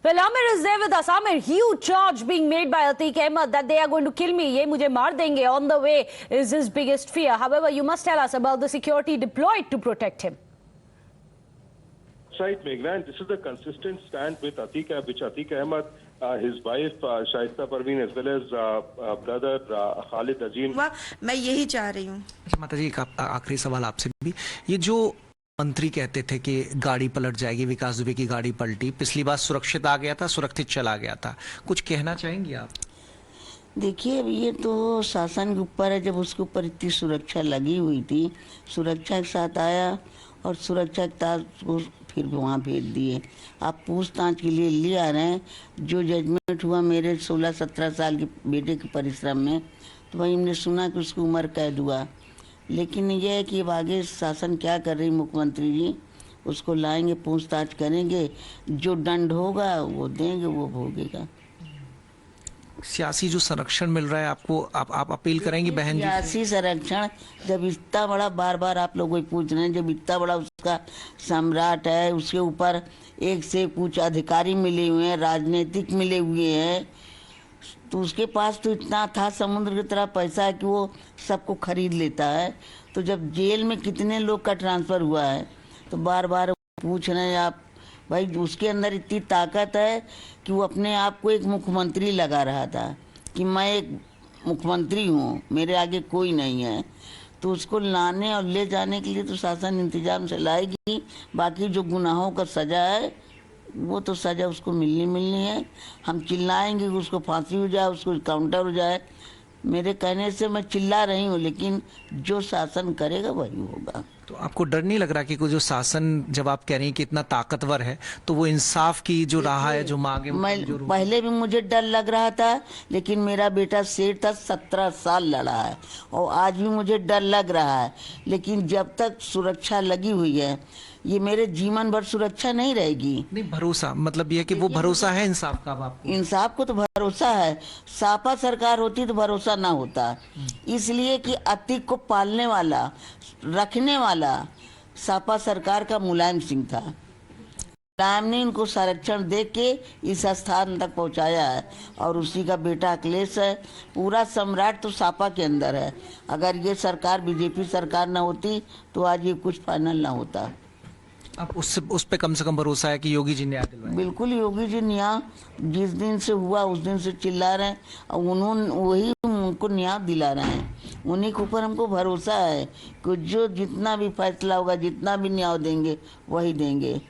Well, Amir is there with us. Amir, huge charge being made by Atiq Ahmed that they are going to kill me. Ye mujhe maar denge. On the way is his biggest fear. However, you must tell us about the security deployed to protect him. Right, Meghna, and this is the consistent stand with which Atiq Ahmed, his wife Shaista Parveen, as well as brother Khalid Azim. मैं यही चाह रही हूँ। अच्छा माता जी, एक आखिरी सवाल आपसे भी, ये जो मंत्री कहते थे कि गाड़ी पलट जाएगी, विकास दुबे की गाड़ी पलटी, पिछली बार सुरक्षित आ गया था, सुरक्षित चला गया था, कुछ कहना चाहेंगी आप? देखिए, अब ये तो शासन के ऊपर है। जब उसके ऊपर इतनी सुरक्षा लगी हुई थी, सुरक्षा के साथ आया और सुरक्षा के साथ उसको फिर वहाँ भेज दिए। आप पूछताछ के लिए ले आ रहे हैं। जो जजमेंट हुआ मेरे 16-17 साल के बेटे के परिश्रम में, तो भाई हमने सुना कि उसकी उम्र कैद हुआ। लेकिन यह है कि अब आगे शासन क्या कर रही, मुख्यमंत्री जी उसको लाएंगे, पूछताछ करेंगे, जो दंड होगा वो देंगे, वो भोगेगा। सियासी जो संरक्षण मिल रहा है आपको, आप अपील करेंगी बहन जी? सियासी संरक्षण जब इतना बड़ा, बार बार आप लोग वही पूछ रहे हैं, जब इतना बड़ा उसका सम्राट है, उसके ऊपर एक से कुछ अधिकारी मिले हुए हैं, राजनीतिक मिले हुए हैं, तो उसके पास तो इतना था समुद्र की तरह पैसा है कि वो सबको खरीद लेता है। तो जब जेल में कितने लोग का ट्रांसफ़र हुआ है, तो बार बार पूछ रहे हैं आप। भाई उसके अंदर इतनी ताकत है कि वो अपने आप को एक मुख्यमंत्री लगा रहा था कि मैं एक मुख्यमंत्री हूँ, मेरे आगे कोई नहीं है। तो उसको लाने और ले जाने के लिए तो शासन इंतजाम से लाएगी। बाकी जो गुनाहों का सज़ा है वो तो सज़ा उसको मिलनी है। हम चिल्लाएंगे कि उसको फांसी हो जाए, उसको काउंटर हो जाए। मेरे कहने से मैं चिल्ला रही हूँ, लेकिन जो शासन करेगा वही होगा। तो आपको डर नहीं लग रहा कि कोई जो शासन, जब आप कह रही हैं कि इतना ताकतवर है, तो वो इंसाफ की जो राह है, जो मांगे, मैं पहले भी मुझे डर लग रहा था, लेकिन मेरा बेटा शेर था, 17 साल लड़ा है, और आज भी मुझे डर लग रहा है। लेकिन जब तक सुरक्षा लगी हुई है, ये मेरे जीवन भर सुरक्षा नहीं रहेगी। नहीं, भरोसा मतलब ये कि वो भरोसा है इंसाफ का आपको? इंसाफ को तो भरोसा है। सापा सरकार होती तो भरोसा ना होता। इसलिए कि अतीक को पालने वाला, रखने वाला सापा सरकार का मुलायम सिंह था। मुलायम ने इनको संरक्षण दे के इस स्थान तक पहुंचाया है, और उसी का बेटा अखिलेश है। पूरा सम्राट तो सापा के अंदर है। अगर ये सरकार बीजेपी सरकार ना होती तो आज ये कुछ फाइनल ना होता। अब उस पे कम से कम भरोसा है कि योगी जी न्याय दिलवाएंगे? बिल्कुल, योगी जी न्याय जिस दिन से हुआ उस दिन से चिल्ला रहे हैं, और उन्होंने वही उनको न्याय दिला रहे हैं। उन्हीं के ऊपर हमको भरोसा है कि जो जितना भी फैसला होगा, जितना भी न्याय देंगे वही देंगे।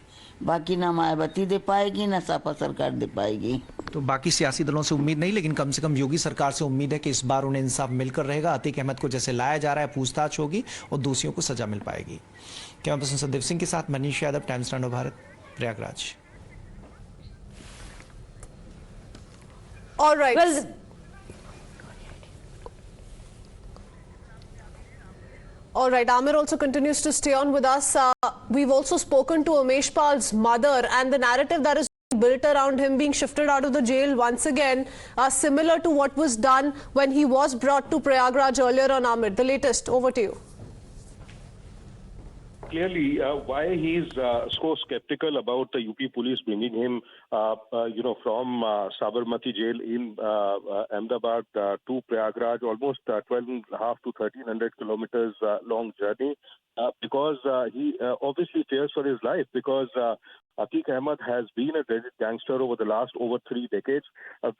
बाकी ना मायावती दे पाएगी, ना सापा सरकार दे पाएगी। तो बाकी सियासी दलों से उम्मीद नहीं, लेकिन कम से कम योगी सरकार से उम्मीद है कि इस बार उन्हें इंसाफ मिलकर रहेगा। अतीक अहमद को जैसे लाया जा रहा है, पूछताछ होगी और दोषियों को सजा मिल पाएगी। कैमरा पर्सन संदीप सिंह के साथ Manish Yadav, times now Bharat, Prayagraj. All right. Well, All right, Amir also continues to stay on with us. We've also spoken to Umesh Pal's mother, and the narrative that is built around him being shifted out of the jail once again, similar to what was done when he was brought to Prayagraj earlier on. Amir, the latest, over to you. Clearly, why he's so skeptical about the UP police bringing him, from Sabarmati Jail in Ahmedabad to Prayagraj, almost 12.5 to 1300 kilometers long journey, because he obviously fears for his life, because Atiq Ahmed has been a gangster over the last over 3 decades,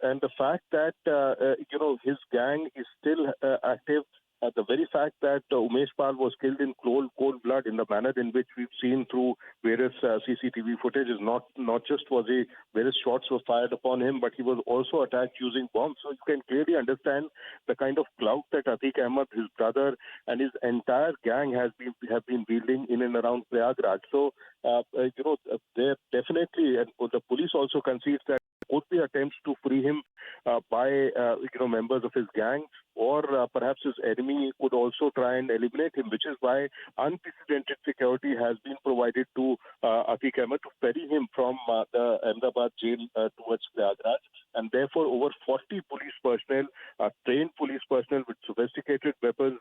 and the fact that his gang is still active. The very fact that Umesh Pal was killed in cold blood in the manner in which we've seen through various CCTV footage is not just various shots were fired upon him, but he was also attacked using bombs. So you can clearly understand the kind of clout that Atiq Ahmed, his brother, and his entire gang have been wielding in and around Prayagraj. So they're definitely, and the police also concedes that could be attempts to free him by members of his gang, or perhaps his enemy could also try and eliminate him, which is why unprecedented security has been provided to Atiq Ahmed to ferry him from the Ahmedabad jail towards Prayagraj. And therefore, over 40 police personnel, trained police personnel with sophisticated weapons,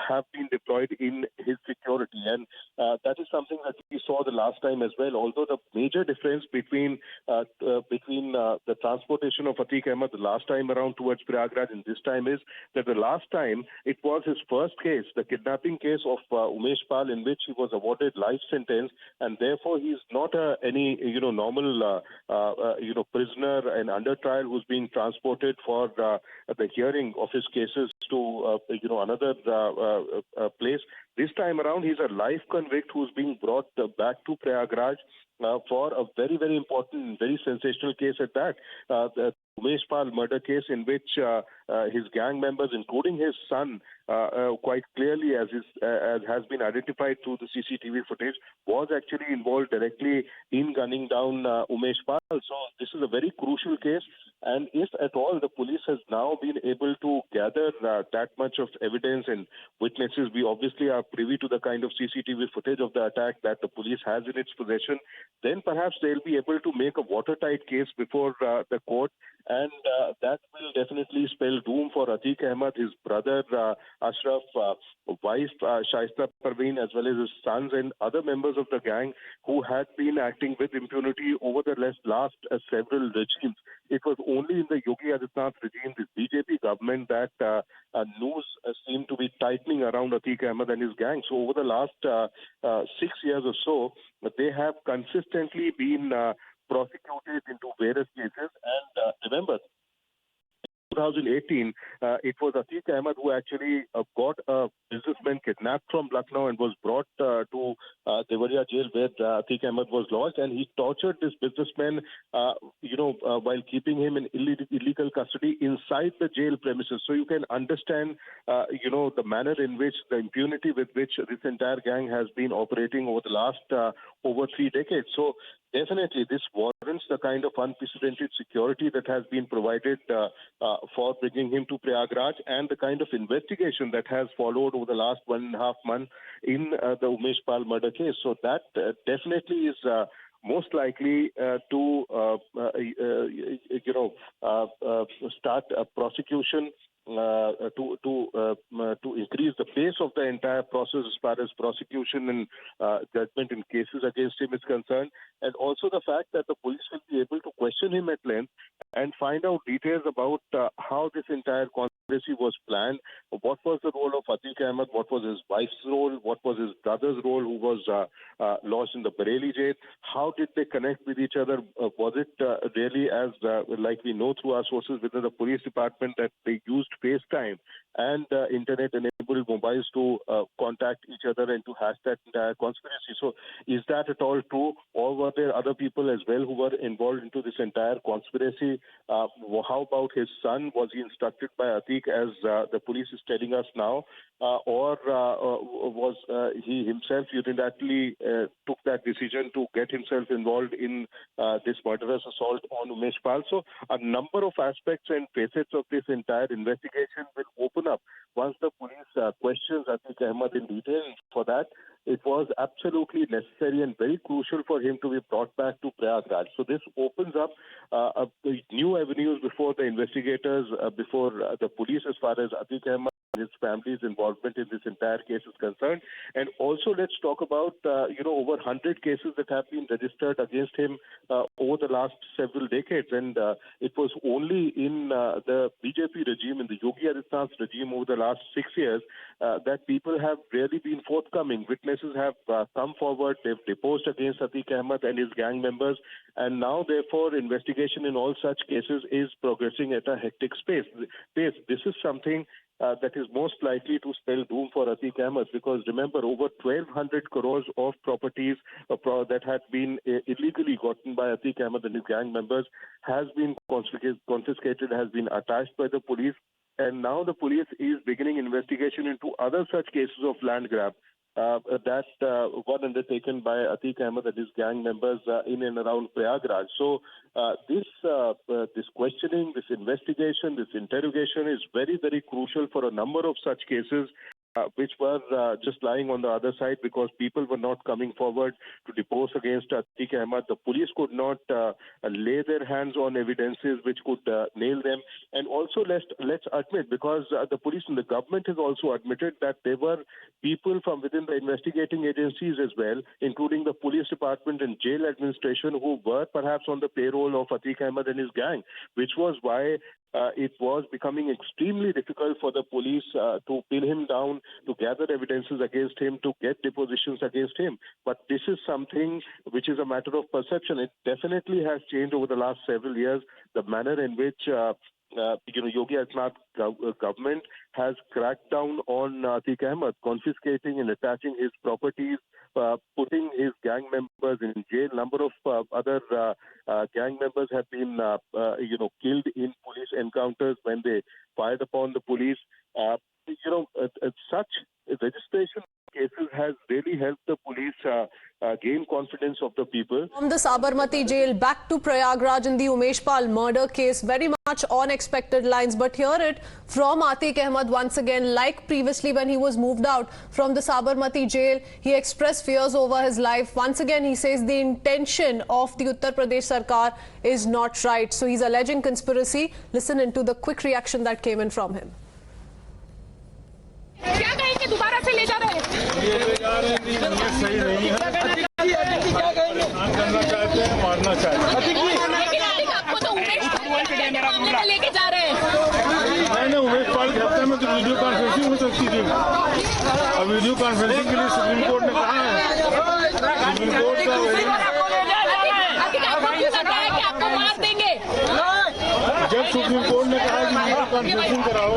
have been deployed in his security, and that is something that we saw the last time as well. Although the major difference between the transportation of Atiq Ahmed the last time around towards Prayagraj and this time is that the last time it was his first case, the kidnapping case of Umesh Pal, in which he was awarded life sentence, and therefore he's not any normal prisoner and under trial who's being transported for the hearing of his cases to another place. This time around, he's a life convict who's being brought back to Prayagraj for a very, very important, very sensational case at that. The Umesh Pal murder case, in which his gang members, including his son, quite clearly, as has been identified through the CCTV footage, was actually involved directly in gunning down Umesh Pal. So this is a very crucial case, and if at all the police has now been able to gather that much of evidence and witnesses, we obviously are privy to the kind of CCTV footage of the attack that the police has in its possession, then perhaps they'll be able to make a watertight case before the court, and that will definitely spell doom for Atiq Ahmed, his brother Ashraf, wife Shaista Parveen, as well as his sons and other members of the gang who had been acting with impunity over the last several regimes. It was only in the Yogi Adityanath regime, the BJP government, that news seemed to be tightening around Atiq Ahmed and his gang. So over the last 6 years or so, they have consistently been prosecuted into various cases. And remember, 2018, it was Atiq Ahmed who actually got a businessman kidnapped from Lucknow and was brought to Devariya Jail, where Atiq Ahmed was lodged, and he tortured this businessman, while keeping him in illegal custody inside the jail premises. So you can understand, the manner in which the impunity with which this entire gang has been operating over the last over 3 decades. So definitely, this warrants the kind of unprecedented security that has been provided for bringing him to Prayagraj, and the kind of investigation that has followed over the last 1.5 months in the Umesh Pal murder case. So that definitely is most likely to start a prosecution to increase the pace of the entire process as far as prosecution and judgment in cases against him is concerned, and also the fact that the police will be able to question him at length and find out details about how this entire conspiracy was planned, what was the role of Atiq Ahmed, what was his wife's role, what was his brother's role who was lodged in the Bareilly jail, how did they connect with each other, was it really as like we know through our sources within the police department that they used FaceTime and internet-enabled mobiles to contact each other and to hash that entire conspiracy. So is that at all true, or were there other people as well who were involved into this entire conspiracy? How about his son? Was he instructed by Atiq, as the police is telling us now, or was he himself unilaterally took that decision to get himself involved in this murderous assault on Umesh Pal? So a number of aspects and facets of this entire investigation will open up once the police questions Atiq Ahmed in detail. For that, it was absolutely necessary and very crucial for him to be brought back to Prayagraj. So this opens up new avenues before the investigators, before the police, as far as Atiq Ahmed and his family's involvement in this entire case is concerned. And also let's talk about, over 100 cases that have been registered against him over the last several decades. And it was only in the BJP regime, in the Yogi Adityanath regime over the last 6 years, that people have really been forthcoming. Witnesses have come forward, they've deposed against Atiq Ahmed and his gang members, and now therefore investigation in all such cases is progressing at a hectic pace. This is something that is most likely to spell doom for Atiq Ahmed, because remember, over 1,200 crores of properties that had been illegally gotten by Atiq Ahmed and his gang members has been confiscated, has been attached by the police, and now the police is beginning investigation into other such cases of land grab that were undertaken by Atiq Ahmed and his gang members in and around Prayagraj. So this questioning, this investigation, this interrogation is very, very crucial for a number of such cases. which were just lying on the other side because people were not coming forward to depose against Atiq Ahmed. The police could not lay their hands on evidences which could nail them. And also, let's admit, because the police and the government has also admitted that there were people from within the investigating agencies as well, including the police department and jail administration, who were perhaps on the payroll of Atiq Ahmed and his gang, which was why it was becoming extremely difficult for the police to pin him down, to gather evidences against him, to get depositions against him. But this is something which is a matter of perception. It definitely has changed over the last several years, the manner in which Yogi Adityanath government has cracked down on Atiq Ahmed, confiscating and attaching his properties, putting his gang members in jail. Number of other gang members have been, killed in police encounters when they fired upon the police. Such registration cases has really helped the police gain confidence of the people. From the Sabarmati Jail back to Prayagraj in the Umesh Pal murder case, very much on expected lines, but hear it from Atiq Ahmed once again. Like previously when he was moved out from the Sabarmati Jail, he expressed fears over his life. Once again, he says the intention of the Uttar Pradesh Sarkar is not right. So he's alleging conspiracy. Listen into the quick reaction that came in from him. क्या कहेंगे दोबारा से ले जा रहे हैं सही नहीं है क्या कहेंगे करना चाहते हैं मारना चाहते हैं लेकिन आपको तो उमेश पाल को लेके जा रहे हैं नहीं उमेश पाल के हफ्ते में तो वीडियो कॉन्फ्रेंसिंग हो सकती थी अब वीडियो कॉन्फ्रेंसिंग के लिए सुप्रीम कोर्ट ने कहा है सुप्रीम कोर्ट का आपको मार देंगे जब सुप्रीम कोर्ट ने कहा कि वीडियो कॉन्फ्रेंसिंग कराओ